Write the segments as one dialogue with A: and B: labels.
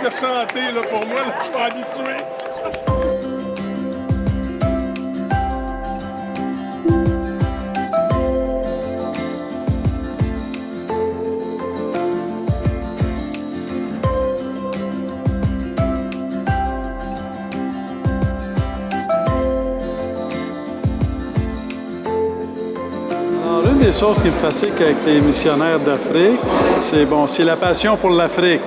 A: de santé, là, pour moi, là, je suis pas habitué.
B: Une des choses qui me fatigue avec les missionnaires d'Afrique, c'est la passion pour l'Afrique.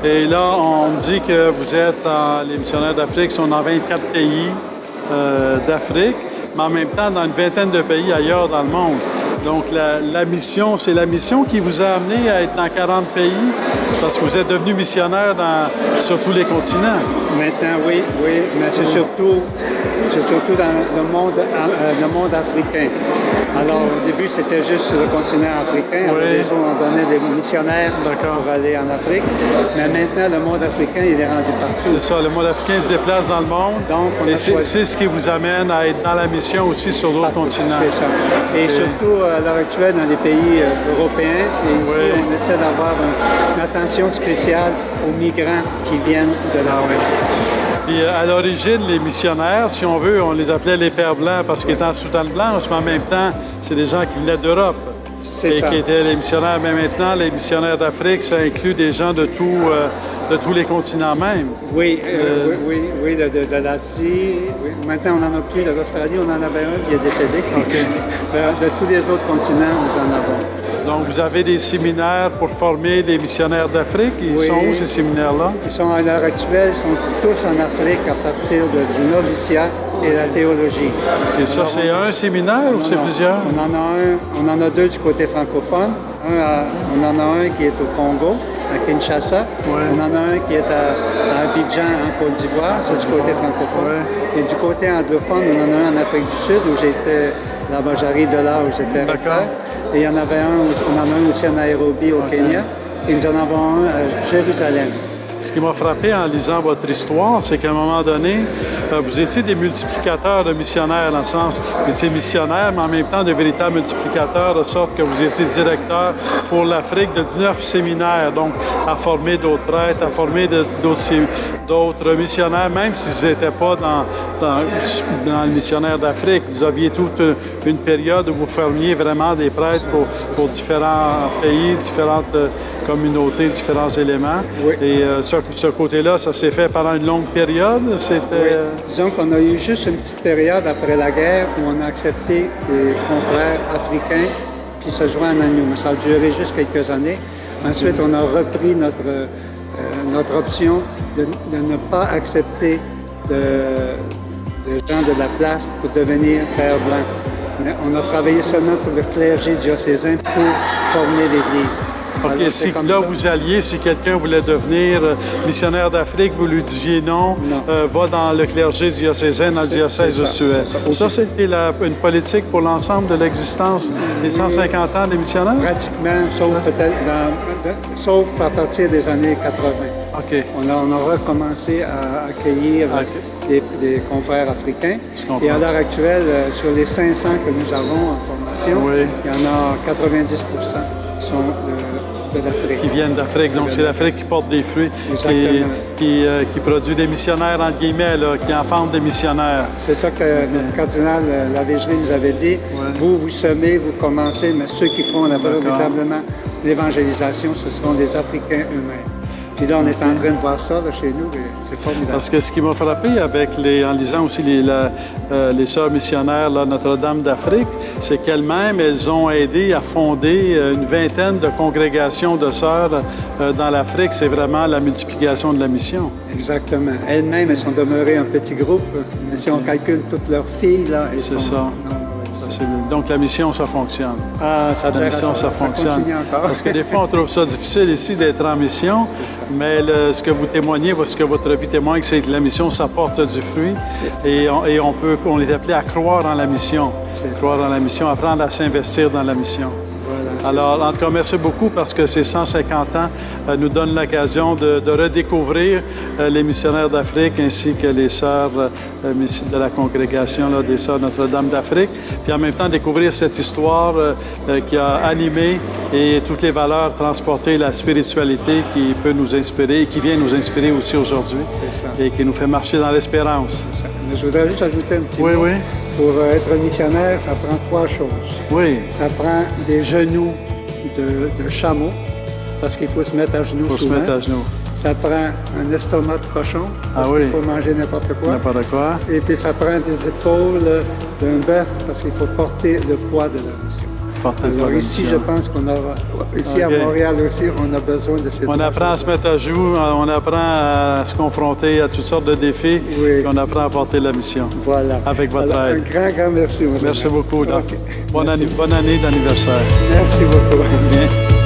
B: Et là, on me dit que vous êtes, les missionnaires d'Afrique sont dans 24 pays d'Afrique, mais en même temps dans une vingtaine de pays ailleurs dans le monde. Donc la mission, c'est la mission qui vous a amené à être dans 40 pays, parce que vous êtes devenu missionnaire sur tous les continents.
C: Maintenant, oui, mais c'est surtout dans le monde africain. Alors, au début, c'était juste sur le continent africain.
B: Oui.
C: Les jours, on donnait des missionnaires pour aller en Afrique. Mais maintenant, le monde africain, il est rendu partout.
B: C'est ça, le monde africain se déplace dans le monde.
C: Donc,
B: et c'est ce qui vous amène à être dans la mission aussi sur d'autres continents.
C: C'est ça. Et surtout, à l'heure actuelle, dans les pays européens, et ici, on essaie d'avoir une attention spéciale aux migrants qui viennent de l'Afrique.
B: Puis à l'origine, les missionnaires, si on veut, on les appelait les Pères Blancs parce qu'ils étaient en soutane blanche, mais en même temps, c'est des gens qui venaient d'Europe.
C: C'est ça.
B: Qui étaient les missionnaires. Mais maintenant, les missionnaires d'Afrique, ça inclut des gens de tous les continents même.
C: Oui, de l'Asie. Oui. Maintenant, on n'en a plus. De l'Australie, on en avait un qui est décédé.
B: Okay.
C: De tous les autres continents, nous en avons.
B: Donc, vous avez des séminaires pour former des missionnaires d'Afrique. Ils sont où, ces séminaires-là?
C: Ils sont, à l'heure actuelle, sont tous en Afrique à partir du noviciat et la théologie.
B: Okay. Ça, c'est un séminaire ou c'est plusieurs?
C: On en a deux du côté francophone. On en a un qui est au Congo, à Kinshasa. Ouais. On en a un qui est à Abidjan, en Côte d'Ivoire, c'est du côté francophone. Ouais. Et du côté anglophone, on en a un en Afrique du Sud, où j'étais, là-bas, j'arrive de là où j'étais recteur. Et il y en avait on en a un aussi en Nairobi, au Kenya. Et nous en avons un à Jérusalem.
B: Ce qui m'a frappé en lisant votre histoire, c'est qu'à un moment donné, vous étiez des multiplicateurs de missionnaires, dans le sens, vous étiez missionnaires, mais en même temps de véritables multiplicateurs, de sorte que vous étiez directeur pour l'Afrique de 19 séminaires, donc à former d'autres prêtres, à former d'autres missionnaires, même s'ils n'étaient pas dans le missionnaire d'Afrique. Vous aviez toute une période où vous formiez vraiment des prêtres pour différents pays, différentes communautés, différents éléments. Oui. Et ce côté-là, ça s'est fait pendant une longue période?
C: Oui. Disons qu'on a eu juste une petite période après la guerre où on a accepté des confrères africains qui se joignent à nous. Mais ça a duré juste quelques années. Ensuite, on a repris notre option de ne pas accepter de gens de la place pour devenir père blanc. Mais on a travaillé seulement pour le clergé diocésain pour former l'Église.
B: OK, alors, si là, vous alliez, si quelqu'un voulait devenir missionnaire d'Afrique, vous lui disiez non. Va dans le clergé diocésain, dans le diocèse où tu es. Ça, c'était une politique pour l'ensemble de l'existence des 150 ans des missionnaires?
C: Pratiquement, sauf peut-être sauf à partir des années 80.
B: OK.
C: On a recommencé à accueillir des confrères africains. Et à l'heure actuelle, sur les 500 que nous avons en formation, il y en a 90% qui sont de l'Afrique.
B: Qui viennent d'Afrique. Donc, c'est l'Afrique qui porte des fruits, qui produit des missionnaires, entre guillemets, là, qui enfantent des missionnaires.
C: C'est ça que notre cardinal Lavégerie nous avait dit. Vous semez, vous commencez, mais ceux qui feront véritablement l'évangélisation, ce seront les Africains eux-mêmes. Puis là, on est en train de voir ça là, chez nous, c'est formidable.
B: Parce que ce qui m'a frappé en lisant aussi les sœurs missionnaires Notre-Dame d'Afrique, c'est qu'elles-mêmes, elles ont aidé à fonder une vingtaine de congrégations de sœurs dans l'Afrique. C'est vraiment la multiplication de la mission.
C: Exactement. Elles-mêmes, elles sont demeurées un petit groupe, mais si on calcule toutes leurs filles, là, elles sont...
B: C'est ça. Donc, la mission, ça fonctionne.
C: La
B: mission, ça fonctionne. Parce que des fois, on trouve ça difficile ici d'être en mission, mais ce que vous témoignez, ce que votre vie témoigne, c'est que la mission, ça porte du fruit. Et on est appelé à croire en la mission. Croire en la mission, apprendre à s'investir dans la mission.
C: Voilà.
B: Alors, en tout cas, merci beaucoup parce que ces 150 ans nous donnent l'occasion de redécouvrir les missionnaires d'Afrique ainsi que les sœurs de la congrégation là, des Sœurs Notre-Dame d'Afrique. Puis en même temps, découvrir cette histoire qui a animé et toutes les valeurs transportées, la spiritualité qui peut nous inspirer et qui vient nous inspirer aussi aujourd'hui et qui nous fait marcher dans l'espérance.
C: Mais je voudrais juste ajouter un petit mot.
B: Oui.
C: Pour être missionnaire, ça prend 3 choses.
B: Oui.
C: Ça prend des genoux de chameau, parce qu'il faut se mettre à genoux souvent.
B: Il faut se mettre à genoux.
C: Ça prend un estomac de cochon, parce qu'il faut manger n'importe quoi.
B: N'importe quoi.
C: Et puis ça prend des épaules d'un bœuf, parce qu'il faut porter le poids de la mission. Alors ici, je pense qu'on aura, ici à Montréal aussi, on a besoin de ces
B: On apprend à se mettre à genoux, on apprend à se confronter à toutes sortes de défis, et on apprend à porter la mission.
C: Voilà.
B: Avec votre aide.
C: Un grand merci.
B: Merci beaucoup.
C: Okay.
B: Bonne année d'anniversaire.
C: Merci beaucoup.
B: Bien.